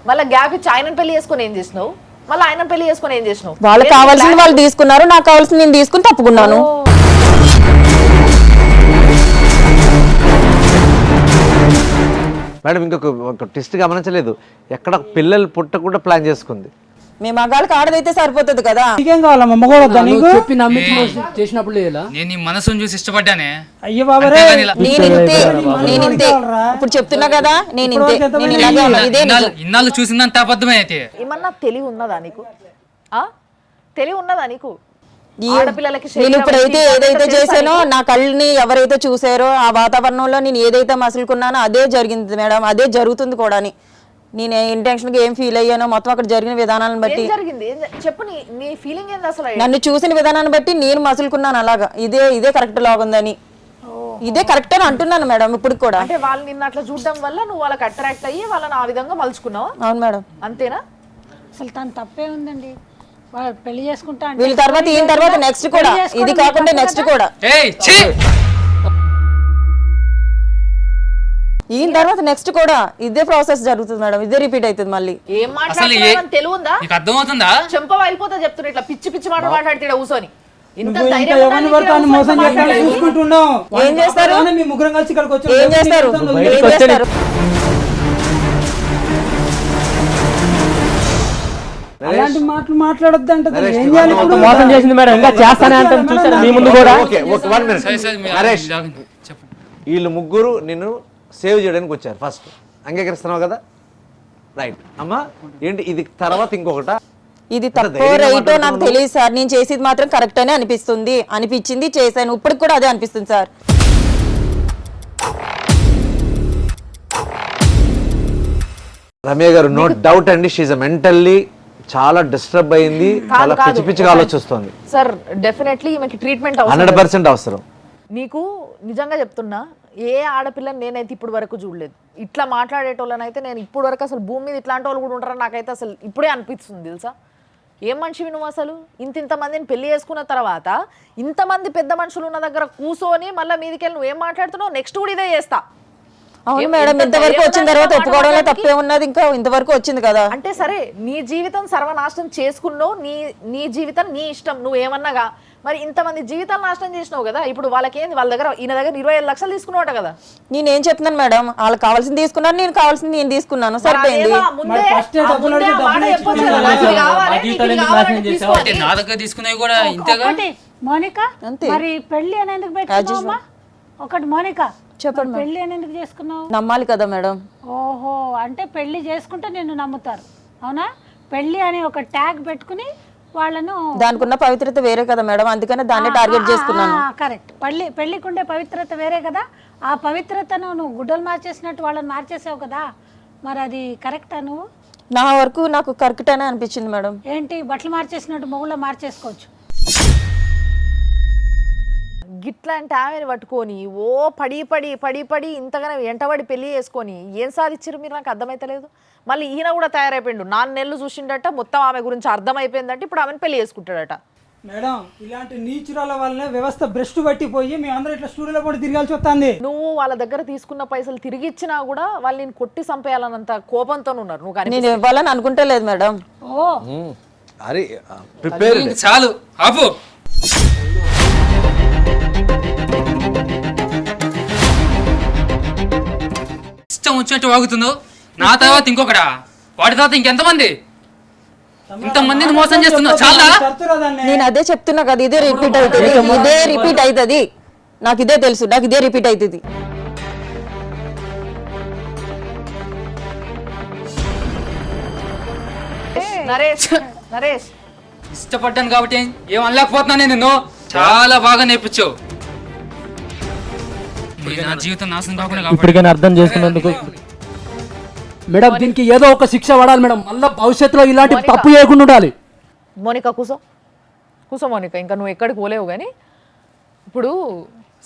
మళ్ళీ గ్యాప్ ఇచ్చి ఆయనను పెళ్లి చేసుకొని ఏం చేసినావు? మళ్ళీ ఆయన పెళ్లి చేసుకొని ఏం చేసినావు? వాళ్ళకి కావాల్సింది వాళ్ళు తీసుకున్నారు, నాకు కావాల్సింది నేను తీసుకుని తప్పుకున్నాను. మేడం ఇంకొక ట్విస్ట్ గమనించలేదు, ఎక్కడ పిల్లలు పుట్టకుండా ప్లాన్ చేసుకుంది. మీ మగాళ్ళకి ఆడదైతే సరిపోతుంది కదా. నీకేం కావాలమ్మా? మగ వద్దా నీకు? చెప్పి నమ్మించి చేసినప్పుడు లేదా? నేను నీ మనసును చూసి ఇష్టపడ్డానే. అయ్యో బాబరే, నేనింతే ఇప్పుడు చెప్తున్నా కదా, నేనింతే. నేను ఇలాగే ఉన్నా. ఇదే నిజం. ఇన్నాళ్ళు చూసిందంత అబద్ధమే అయితే. ఏమన్నా తెలివి ఉన్నదా నీకు? తెలివి ఉన్నదా నీకు? ఆడపిల్లలకి నేను ఇప్పుడైతే ఏదైతే చేశానో, నా కళ్ళని ఎవరైతే చూసారో ఆ వాతావరణంలో నేను ఏదైతే మసులుకున్నానో అదే జరిగింది మేడం, అదే జరుగుతుంది కూడా. నేను ఇంటెన్షన్ గా ఏం ఫీల్ అయ్యానో మొత్తం అక్కడ జరిగిన విధానాలను బట్టి చెప్పు. నీ ఫీలింగ్ ఏంది అసలు? నన్ను చూసిన విధానాన్ని బట్టి నేను మసులుకున్నాను అలాగా. ఇదే కరెక్ట్ లాగుందని, ఇదే కరెక్ట్ అని అంటున్నాను మేడం ఇప్పుడు కూడా. అంటే వాళ్ళు నిన్ను అట్లా చూడడం వల్ల నువ్వు వాళ్ళకి అట్రాక్ట్ అయ్యి వాళ్ళని ఆ విధంగా మలుచుకున్నావా? అవును మేడం. అంతేనా? అసలు తను తప్పే ఉందండి. వాళ్ళు పెళ్లి చేసుకుంటా అంటే వీళ్ళ తర్వాత ఈయన తర్వాత నెక్స్ట్ కూడా, ఇది కాకుండా నెక్స్ట్ కూడా, ఈయన తర్వాత నెక్స్ట్ కూడా ఇదే ప్రాసెస్ జరుగుతుంది మేడం. ఇదే రిపీట్ అవుతుంది మళ్ళీ. ఏం మాట్లాడుతున్నావు? తెలివి ఉందా? అర్థమవుతుందా? చెంప వెళ్ళిపోతా చెప్తున్నా. ఇట్లా పిచ్చి పిచ్చి మాట మాట్లాడితే కూర్చొని ఏం చేస్తారు? మీ ముగ్గురం కలిసి ఇక్కడికి వచ్చి ఏం చేస్తారు? ఏం చేస్తారు? అలాంటి మాటలు మాట్లాడొద్దు అంటే ఏం చేయాలి? ఇప్పుడు మోసం చేసింది మేడం, ఇంకా చేస్తానే అంటాను. చూసారా మీ ముందు కూడా. నరేష్, వీళ్ళు ముగ్గురు నిన్ను సేవ్ చేయడానికి వచ్చారు. ఫస్ట్ అంగీకరిస్తున్నావు కదా? రైట్ అమ్మా. ఏంటి ఇది తర్వాత ఇంకొకట? ఇది తప్పో రైటో నాకు తెలియదు సార్. నేను చేసేది మాత్రం కరెక్ట్ అనే అనిపించింది, చేశాను. ఇప్పటికి కూడా అదే అనిపిస్తుంది సార్. రమ్య గారు, నో డౌట్ అండి, షీఈ్ మెంటల్లీ చాలా డిస్టర్బ్ అయింది, చాలా పిచ్చి పిచ్చిగా ఆలోచిస్తుంది. సార్ డెఫినెట్లీ ఈమెకి ట్రీట్మెంట్ 100% అవసరం. నీకు నిజంగా చెప్తున్నా, ఏ ఆడపిల్లని నేనైతే ఇప్పుడు వరకు చూడలేదు. ఇట్లా మాట్లాడేటోళ్ళనైతే నేను ఇప్పుడు వరకు అసలు భూమి మీద ఇట్లాంటి వాళ్ళు కూడా ఉంటారని నాకైతే అసలు ఇప్పుడే అనిపిస్తుంది తెలుసా. ఏం మనిషివి నువ్వు అసలు? ఇంతమందిని పెళ్లి చేసుకున్న తర్వాత ఇంతమంది పెద్ద మనుషులు ఉన్న దగ్గర కూర్చొని మళ్ళీ మీదికెళ్ళి నువ్వేం మాట్లాడుతున్నావు? నెక్స్ట్ కూడా ఇదే చేస్తా. అవును మేడం, ఇంతవరకు వచ్చిన తర్వాత ఒప్పుకోవడంలో తప్పే ఉన్నది. ఇంకా ఇంతవరకు వచ్చింది కదా. అంటే సరే, నీ జీవితం సర్వనాశనం చేసుకున్నావు, నీ జీవితం నీ ఇష్టం, నువ్వు ఏమన్నాగా. మరి ఇంతమంది జీవితాలు నాశనం చేసినావు కదా. ఇప్పుడు వాళ్ళకేంది? వాళ్ళ దగ్గర ఈయన దగ్గర 25 లక్షలు తీసుకున్నావట కదా. నేనేం చెప్తున్నాను మేడం, వాళ్ళకి కావాల్సింది తీసుకున్నాను, నేను కావాల్సింది నేను తీసుకున్నాను, సరిపోయింది. నా దగ్గర తీసుకునేవి కూడా ఇంతేగా. మోనిక, మరి పెళ్లి అని ఎందుకు పెట్టుకున్నావమ్మా? ఒకటి మోనిక, చెప్పండి, పెళ్లి అని ఎందుకు చేసుకున్నావు? నమ్మాలి కదా మేడం. ఓహో, అంటే పెళ్లి చేసుకుంటే నిన్ను నమ్ముతారు, అవునా? పెళ్లి అని ఒక ట్యాగ్ పెట్టుకుని వాళ్ళను, దానికి ఉన్న పవిత్రత వేరే కదా మేడం, అందుకనే దాన్ని టార్గెట్ చేసుకున్నాను. కరెక్ట్. పెళ్లికి ఉండే పవిత్రత వేరే కదా. ఆ పవిత్రతను నువ్వు గుడ్డలు మార్చేసినట్టు వాళ్ళని మార్చేసావు కదా. మరి అది కరెక్టా? నువ్వు నా వరకు నాకు కరెక్ట్ అనే అనిపించింది మేడం. ఏంటి బట్టలు మార్చేసినట్టు మొగుళ్ళ మార్చేసుకోవచ్చు? గిట్లాంటి ఆమెను పట్టుకొని ఓ పడి ఇంతగానే వెంటబడి పెళ్లి చేసుకొని ఏం సాధించారు మీరు? నాకు అర్థమైతలేదు. మళ్ళీ ఈయన కూడా తయారైపోయిండు. 4 నెలలు చూసిండట, మొత్తం ఆమె గురించి అర్థమైపోయిందంటే ఇప్పుడు ఆమెను పెళ్లి చేసుకుంటాడట. మేడం, ఇలాంటి నీచురాల వల్లనే వ్యవస్థ భ్రష్టు పట్టిపోయి మేమందరం ఇట్లా స్టూడియోలో కూడా తిరగాల్సి వస్తుంది. నువ్వు వాళ్ళ దగ్గర తీసుకున్న పైసలు తిరిగి ఇచ్చినా కూడా వాళ్ళు నేను కొట్టి చంపేయాలన్నంత కోపంతో ఉన్నారు. నువ్వు నేను ఇవ్వాలని అనుకుంటే లేదు మేడం. ఓ అరే ప్రిపేర్ చాలు, ఆపు. ఇష్టం వచ్చినట్టు వాగుతుందో. నా తర్వాత ఇంకొకడా, వాడి తర్వాత ఇంకెంతమంది? ఇంతమందిని మోసం చేస్తున్నావు, చాలా. నేను అదే చెప్తున్నా కదా, ఇదే రిపీట్ అవుతుంది. నాకు ఇదే తెలుసు, నాకు ఇదే రిపీట్ అవుతుంది. నరేష్, ఇష్టపడ్డాను కాబట్టి ఏం అనలేకపోతున్నా. నేను చాలా బాగా నేర్పించావు. నా జీవితం నాశనం కాకుండా ఇప్పటికైనా అర్థం చేసుకున్నందుకు. మేడం, దీనికి ఏదో ఒక శిక్ష పడాలి మేడం. మళ్ళీ భవిష్యత్తులో ఇలాంటి తప్పు చేయకుండా ఉండాలి. మోనిక కూసో మోనిక, ఇంకా నువ్వు ఎక్కడికి పోలేవు. కానీ ఇప్పుడు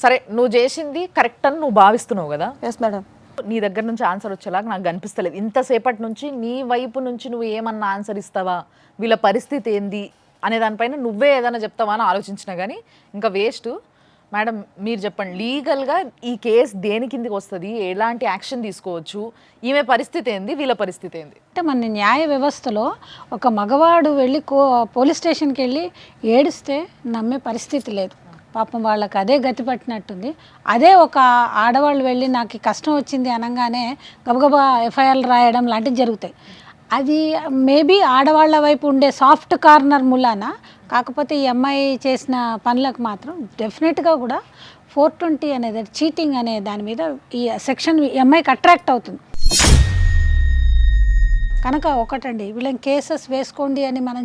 సరే, నువ్వు చేసింది కరెక్ట్ అని నువ్వు భావిస్తున్నావు కదా. Yes madam. నీ దగ్గర నుంచి ఆన్సర్ వచ్చేలాగా నాకు కనిపిస్తలేదు. ఇంతసేపటి నుంచి నీ వైపు నుంచి నువ్వు ఏమన్నా ఆన్సర్ ఇస్తావా, వీళ్ళ పరిస్థితి ఏంది అనే దానిపైన నువ్వే ఏదైనా చెప్తావా అని ఆలోచించినా కానీ ఇంకా వేస్ట్. మేడం మీరు చెప్పండి, లీగల్గా ఈ కేసు దేని కిందకి వస్తుంది, ఎలాంటి యాక్షన్ తీసుకోవచ్చు, ఈమె పరిస్థితి ఏంది, వీళ్ళ పరిస్థితి ఏంది? అంటే మన న్యాయ వ్యవస్థలో ఒక మగవాడు వెళ్ళి పోలీస్ స్టేషన్కి వెళ్ళి ఏడిస్తే నమ్మే పరిస్థితి లేదు. పాపం వాళ్ళకి అదే గతి పట్టినట్టుంది. అదే ఒక ఆడవాళ్ళు వెళ్ళి నాకు ఈ కష్టం వచ్చింది అనగానే గబగబా ఎఫ్ఐఆర్లు రాయడం లాంటివి జరుగుతాయి. అది మేబీ ఆడవాళ్ళ వైపు ఉండే సాఫ్ట్ కార్నర్ మూలాన. కాకపోతే ఈ అమ్మాయి చేసిన పనులకు మాత్రం డెఫినెట్గా కూడా 420 అనేది చీటింగ్ అనే దాని మీద ఈ సెక్షన్ ఈ అమ్మాయికి అట్రాక్ట్ అవుతుంది కనుక. ఒకటండి, వీళ్ళని కేసెస్ వేసుకోండి అని మనం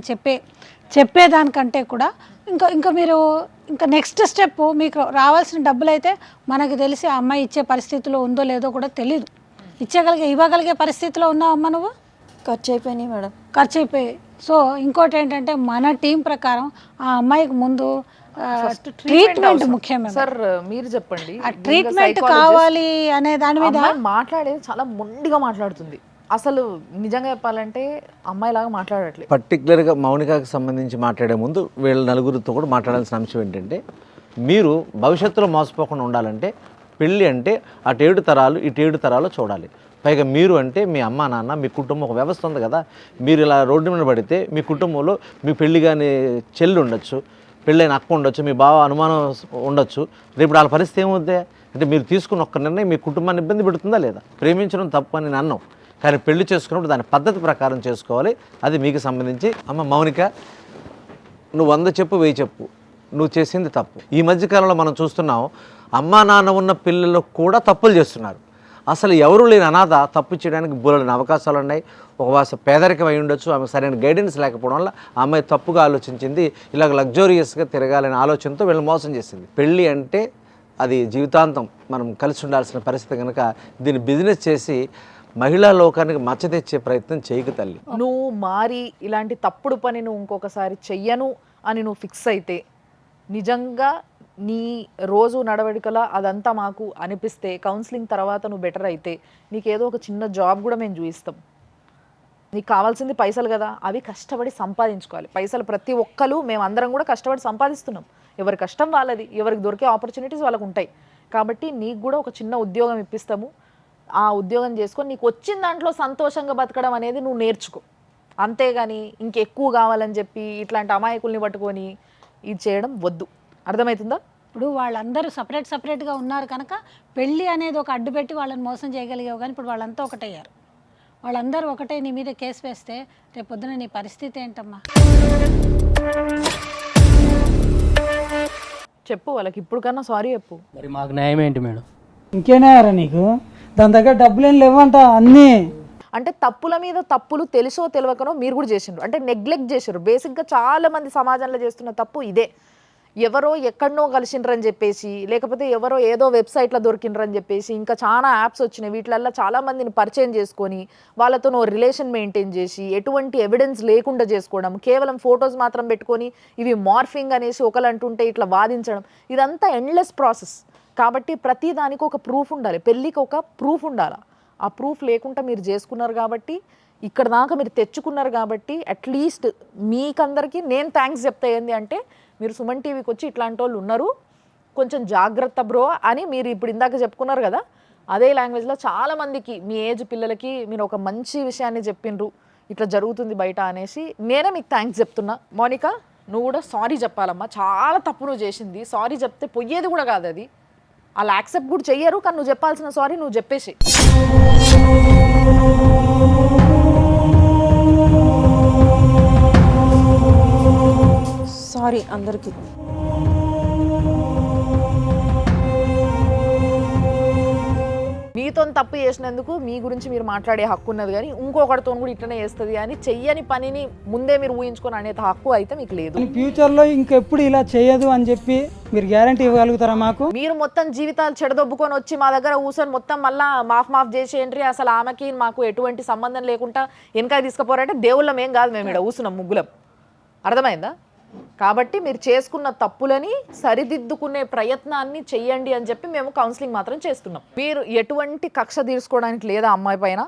చెప్పేదానికంటే కూడా ఇంకా మీరు ఇంకా నెక్స్ట్ స్టెప్ మీకు రావాల్సిన డబ్బులు అయితే మనకు తెలిసి ఆ అమ్మాయి ఇచ్చే పరిస్థితిలో ఉందో లేదో కూడా తెలియదు. ఇవ్వగలిగే పరిస్థితిలో ఉన్నావు అమ్మ నువ్వు? ఖర్చు అయిపోయినాయి మేడం. ఖర్చు అయిపోయాయి. సో ఇంకోటి ఏంటంటే మన టీం ప్రకారం ఆ అమ్మాయికి ముందు ట్రీట్మెంట్ ముఖ్యమే. సార్ మీరు చెప్పండి, ఆ ట్రీట్మెంట్ కావాలి అనే దాని మీద మాట్లాడేది చాలా మొండిగా మాట్లాడుతుంది. అసలు నిజంగా చెప్పాలంటే అమ్మాయిలాగా మాట్లాడట్లేదు. పర్టికులర్గా మౌనికకి సంబంధించి మాట్లాడే ముందు వీళ్ళ నలుగురితో కూడా మాట్లాడాల్సిన అంశం ఏంటంటే, మీరు భవిష్యత్తులో మోసపోకుండా ఉండాలంటే పెళ్ళి అంటే అటు 7 తరాలు ఇటు 7 తరాలు చూడాలి. పైగా మీరు అంటే మీ అమ్మ నాన్న మీ కుటుంబం ఒక వ్యవస్థ ఉంది కదా. మీరు ఇలా రోడ్డు మీద పడితే మీ కుటుంబంలో మీ పెళ్ళి కానీ చెల్లి ఉండొచ్చు, పెళ్ళైన అక్క ఉండొచ్చు, మీ బావ అనుమానం ఉండొచ్చు. రేపు వాళ్ళ పరిస్థితి ఏమవుద్ది అంటే, మీరు తీసుకున్న ఒక్క నిర్ణయం మీ కుటుంబాన్ని ఇబ్బంది పెడుతుందా లేదా? ప్రేమించడం తప్పు అని నేను అన్నాం, కానీ పెళ్లి చేసుకున్నప్పుడు దాని పద్ధతి ప్రకారం చేసుకోవాలి. అది మీకు సంబంధించి. అమ్మ మౌనిక, నువ్వు 100 చెప్పు 1000 చెప్పు, నువ్వు చేసింది తప్పు. ఈ మధ్యకాలంలో మనం చూస్తున్నాం, అమ్మా నాన్న ఉన్న పిల్లలు కూడా తప్పులు చేస్తున్నారు. అసలు ఎవరు లేని అనాథ తప్పు చేయడానికి బోలెడని అవకాశాలు ఉన్నాయి. ఒక పేదరికం అయి ఉండొచ్చు, ఆమె సరైన గైడెన్స్ లేకపోవడం వల్ల ఆ అమ్మాయి తప్పుగా ఆలోచించింది. ఇలాగ లగ్జూరియస్గా తిరగాలనే ఆలోచనతో వీళ్ళని మోసం చేసింది. పెళ్ళి అంటే అది జీవితాంతం మనం కలిసి ఉండాల్సిన పరిస్థితి కనుక దీన్ని బిజినెస్ చేసి మహిళా లోకానికి మచ్చ తెచ్చే ప్రయత్నం చేయకు తల్లి. నువ్వు మారి ఇలాంటి తప్పుడు పని నువ్వు ఇంకొకసారి చెయ్యను అని నువ్వు ఫిక్స్ అయితే, నిజంగా నీ రోజు నడవడికలా అదంతా మాకు అనిపిస్తే, కౌన్సిలింగ్ తర్వాత నువ్వు బెటర్ అయితే నీకేదో ఒక చిన్న జాబ్ కూడా మేము చూపిస్తాం. నీకు కావాల్సింది పైసలు కదా, అవి కష్టపడి సంపాదించుకోవాలి. పైసలు ప్రతి ఒక్కరు మేమందరం కూడా కష్టపడి సంపాదిస్తున్నాం. ఎవరి కష్టం వాళ్ళది, ఎవరికి దొరికే ఆపర్చునిటీస్ వాళ్ళకు ఉంటాయి. కాబట్టి నీకు కూడా ఒక చిన్న ఉద్యోగం ఇప్పిస్తాము. ఆ ఉద్యోగం చేసుకొని నీకు వచ్చిన దాంట్లో సంతోషంగా బతకడం అనేది నువ్వు నేర్చుకో. అంతేగాని ఇంకెక్కువ కావాలని చెప్పి ఇట్లాంటి అమాయకుల్ని పట్టుకొని ఇది చేయడం వద్దు. అర్థమవుతుందా? ఇప్పుడు వాళ్ళందరూ సపరేట్గా ఉన్నారు కనుక పెళ్ళి అనేది ఒక అడ్డు పెట్టి వాళ్ళని మోసం చేయగలిగావు. కానీ ఇప్పుడు వాళ్ళంతా ఒకటయ్యారు. వాళ్ళందరూ ఒకటే నీ మీద కేసు వేస్తే రేపు పొద్దున నీ పరిస్థితి ఏంటమ్మా? చెప్పు వాళ్ళకి ఇప్పుడు కన్నా సారీ చెప్పు. మరి మాకు న్యాయం ఏంటి మేడం? ఇంకేనారా నీకు? దాని దగ్గర డబ్బులు ఏం లేవంట అన్నీ. అంటే తప్పుల మీద తప్పులు తెలుసో తెలియకనో మీరు కూడా చేసిండ్రు, అంటే నెగ్లెక్ట్ చేసారు. బేసిక్గా చాలా మంది సమాజంలో చేస్తున్న తప్పు ఇదే. ఎవరో ఎక్కడనో కలిసిండ్రని చెప్పేసి, లేకపోతే ఎవరో ఏదో వెబ్సైట్లో దొరికిండ్రని చెప్పేసి, ఇంకా చాలా యాప్స్ వచ్చినాయి, వీటిలల్లో చాలామందిని పరిచయం చేసుకొని వాళ్ళతో రిలేషన్ మెయింటైన్ చేసి ఎటువంటి ఎవిడెన్స్ లేకుండా చేసుకోవడం, కేవలం ఫొటోస్ మాత్రం పెట్టుకొని ఇవి మార్ఫింగ్ అనేసి ఒకరు అంటుంటే ఇట్లా వాదించడం, ఇదంతా ఎండ్లెస్ ప్రాసెస్. కాబట్టి ప్రతి దానికి ఒక ప్రూఫ్ ఉండాలి. పెళ్ళికి ఒక ప్రూఫ్ ఉండాలి. ఆ ప్రూఫ్ లేకుండా మీరు చేసుకున్నారు కాబట్టి, ఇక్కడ దాకా మీరు తెచ్చుకున్నారు కాబట్టి, అట్లీస్ట్ మీకందరికీ నేను థ్యాంక్స్ చెప్తా. ఏంది అంటే, మీరు సుమన్ టీవీకి వచ్చి ఇట్లాంటి వాళ్ళు ఉన్నారు, కొంచెం జాగ్రత్త బ్రో అని మీరు ఇప్పుడు ఇందాక చెప్పుకున్నారు కదా, అదే లాంగ్వేజ్లో చాలామందికి మీ ఏజ్ పిల్లలకి మీరు ఒక మంచి విషయాన్ని చెప్పిండ్రు, ఇట్లా జరుగుతుంది బయట అనేసి నేనే మీకు థ్యాంక్స్ చెప్తున్నా. మౌనిక, నువ్వు కూడా సారీ చెప్పాలమ్మా. చాలా తప్పు నువ్వు చేసింది. సారీ చెప్తే పోయేది కూడా కాదు అది. అలా యాక్సెప్ట్ కూడా చెయ్యరు, కానీ నువ్వు చెప్పాల్సిన సారీ నువ్వు చెప్పేసి. సారీ అందరికీ. మీతో తప్పు చేసినందుకు మీ గురించి మీరు మాట్లాడే హక్కు ఉన్నది, కానీ ఇంకొకటితో కూడా ఇట్లనే చేస్తుంది అని చెయ్యని పనిని ముందే మీరు ఊహించుకొని అనే హక్కు అయితే మీకు లేదు. ఫ్యూచర్లో ఇంకెప్పుడు ఇలా చేయదు అని చెప్పి మీరు గ్యారంటీ ఇవ్వగలుగుతారా మాకు? మీరు మొత్తం జీవితాలు చెడదొబ్బుకొని వచ్చి మా దగ్గర కూర్చొని మొత్తం మళ్ళీ మాఫ్ చేసేయండి, అసలు ఆమెకి మాకు ఎటువంటి సంబంధం లేకుండా వెనకాల తీసుకుపోరంటే దేవుళ్ళం ఏం కాదు, మేము ఇక్కడ కూర్చున్నాం ముగ్గులం. అర్థమైందా? కాబట్టి మీరు చేసుకున్న తప్పులని సరిదిద్దుకునే ప్రయత్నాన్ని చెయ్యండి అని చెప్పి మేము కౌన్సిలింగ్ మాత్రం చేస్తున్నాం. మీరు ఎటువంటి కక్ష తీర్చుకోవడానికి లేదా అమ్మాయి పైన,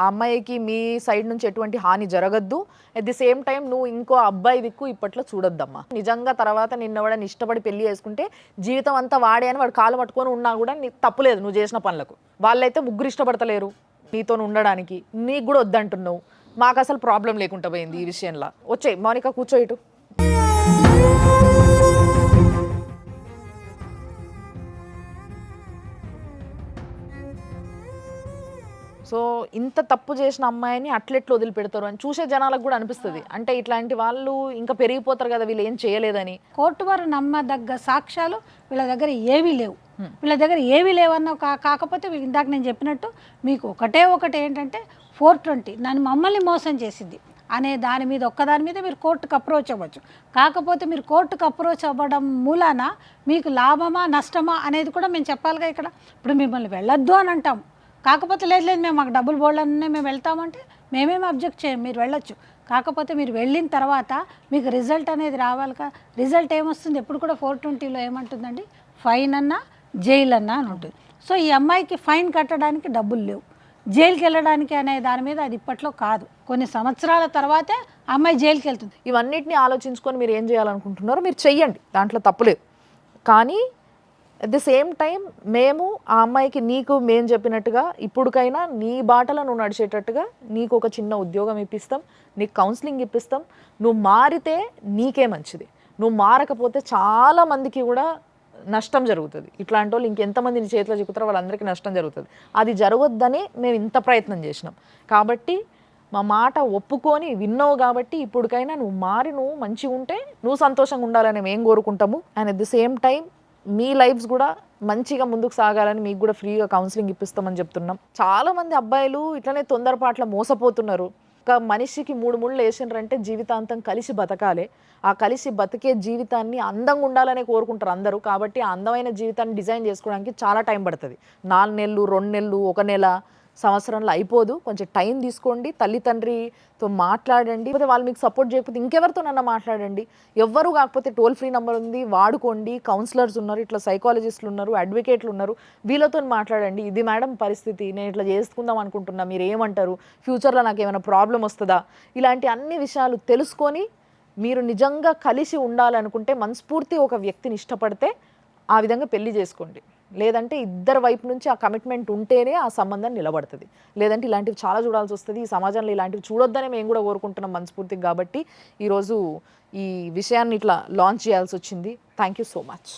ఆ అమ్మాయికి మీ సైడ్ నుంచి ఎటువంటి హాని జరగద్దు. అట్ ది సేమ్ టైం నువ్వు ఇంకో అబ్బాయి దిక్కు ఇప్పట్లో చూడొద్దమ్మా. నిజంగా తర్వాత నిన్నవాడని ఇష్టపడి పెళ్లి చేసుకుంటే జీవితం అంతా వాడే అని వాడు కాలు పట్టుకొని ఉన్నా కూడా నీకు తప్పులేదు నువ్వు చేసిన పనులకు. వాళ్ళైతే ముగ్గురు ఇష్టపడతలేరు నీతో ఉండడానికి, నీకు కూడా వద్దంటున్నావు. మాకు అసలు ప్రాబ్లం లేకుండా పోయింది ఈ విషయంలో. వచ్చేయి మౌనిక, కూర్చో ఇటు. సో ఇంత తప్పు చేసిన అమ్మాయిని అట్లెట్లు వదిలిపెడతారు అని చూసే జనాలకు కూడా అనిపిస్తుంది. అంటే ఇట్లాంటి వాళ్ళు ఇంకా పెరిగిపోతారు కదా, వీళ్ళు ఏం చేయలేదని. కోర్టు వారు నమ్మదగ్గ సాక్ష్యాలు వీళ్ళ దగ్గర ఏవీ లేవు. వీళ్ళ దగ్గర ఏవీ లేవన్న కాకపోతే ఇందాక నేను చెప్పినట్టు మీకు ఒకటి ఏంటంటే 420 నన్ను మమ్మల్ని మోసం చేసింది అనే దాని మీద ఒక్కదాని మీద మీరు కోర్టుకు అప్రోచ్ అవ్వచ్చు. కాకపోతే మీరు కోర్టుకు అప్రోచ్ అవ్వడం మూలాన మీకు లాభమా నష్టమా అనేది కూడా మేము చెప్పాలిగా ఇక్కడ. ఇప్పుడు మిమ్మల్ని వెళ్ళొద్దు అని అంటాం, కాకపోతే లేదు మేము మాకు డబ్బులు బోల్డనే మేము వెళ్తామంటే మేమేమి అబ్జెక్ట్ చేయం, మీరు వెళ్ళొచ్చు. కాకపోతే మీరు వెళ్ళిన తర్వాత మీకు రిజల్ట్ అనేది రావాలిగా. రిజల్ట్ ఏమొస్తుంది ఎప్పుడు కూడా 420లో ఏమంటుందండి, ఫైన్ అన్నా జైలు అన్నా అని ఉంటుంది. సో ఈ అమ్మాయికి ఫైన్ కట్టడానికి డబ్బులు లేవు, జైలుకి వెళ్ళడానికి అనే దాని మీద అది ఇప్పట్లో కాదు, కొన్ని సంవత్సరాల తర్వాతే అమ్మాయి జైలుకి వెళ్తుంది. ఇవన్నిటిని ఆలోచించుకొని మీరు ఏం చేయాలనుకుంటున్నారో మీరు చెయ్యండి, దాంట్లో తప్పులేదు. కానీ అట్ ది సేమ్ టైం మేము ఆ అమ్మాయికి నీకు మేము చెప్పినట్టుగా ఇప్పుడుకైనా నీ బాటలో నువ్వు నడిచేటట్టుగా నీకు ఒక చిన్న ఉద్యోగం ఇప్పిస్తాం, నీకు కౌన్సిలింగ్ ఇప్పిస్తాం. నువ్వు మారితే నీకే మంచిది, నువ్వు మారకపోతే చాలామందికి కూడా నష్టం జరుగుతుంది. ఇట్లాంటి వాళ్ళు ఇంకెంతమంది నీ చేతిలో చిక్కుతారో వాళ్ళందరికీ నష్టం జరుగుతుంది. అది జరగొద్దని మేము ఇంత ప్రయత్నం చేసినాం. కాబట్టి మా మాట ఒప్పుకొని విన్నావు కాబట్టి ఇప్పటికైనా నువ్వు మారి నువ్వు మంచిగా ఉంటే నువ్వు సంతోషంగా ఉండాలని మేము కోరుకుంటాము. And at the same time మీ లైఫ్స్ కూడా మంచిగా ముందుకు సాగాలని మీకు కూడా ఫ్రీగా కౌన్సిలింగ్ ఇప్పిస్తామని చెప్తున్నాం. చాలామంది అబ్బాయిలు ఇట్లనే తొందరపాట్ల మోసపోతున్నారు. ఒక మనిషికి 3 ముళ్ళు వేసినారంటే జీవితాంతం కలిసి బతకాలి. ఆ కలిసి బతికే జీవితాన్ని అందంగా ఉండాలనే కోరుకుంటారు అందరూ. కాబట్టి ఆ అందమైన జీవితాన్ని డిజైన్ చేసుకోవడానికి చాలా టైం పడుతుంది. 4 నెలలు, 2 నెలలు, 1 నెల, సంవత్సరంలో అయిపోదు. కొంచెం టైం తీసుకోండి, తల్లిదండ్రితో మాట్లాడండి. లేకపోతే వాళ్ళు మీకు సపోర్ట్ చేయకపోతే ఇంకెవరితోనన్నా మాట్లాడండి. ఎవ్వరు కాకపోతే టోల్ ఫ్రీ నెంబర్ ఉంది, వాడుకోండి. కౌన్సిలర్స్ ఉన్నారు, ఇట్లా సైకాలజిస్టులు ఉన్నారు, అడ్వకేట్లు ఉన్నారు, వీళ్ళతో మాట్లాడండి. ఇది మేడం పరిస్థితి, నేను ఇట్లా చేసుకుందాం అనుకుంటున్నా, మీరు ఏమంటారు, ఫ్యూచర్లో నాకు ఏమైనా ప్రాబ్లం వస్తుందా, ఇలాంటి అన్ని విషయాలు తెలుసుకొని మీరు నిజంగా కలిసి ఉండాలనుకుంటే మనస్ఫూర్తి ఒక వ్యక్తిని ఇష్టపడితే ఆ విధంగా పెళ్లి చేసుకోండి. లేదంటే ఇద్దరు వైపు నుంచి ఆ కమిట్మెంట్ ఉంటేనే ఆ సంబంధం నిలబడుతుంది. లేదంటే ఇలాంటివి చాలా చూడాల్సి వస్తుంది. ఈ సమాజంలో ఇలాంటివి చూడొద్దనే మేము కూడా కోరుకుంటున్నాం మనస్ఫూర్తిగా. కాబట్టి ఈరోజు ఈ విషయాన్ని ఇట్లా లాంచ్ చేయాల్సి వచ్చింది. Thank you so much.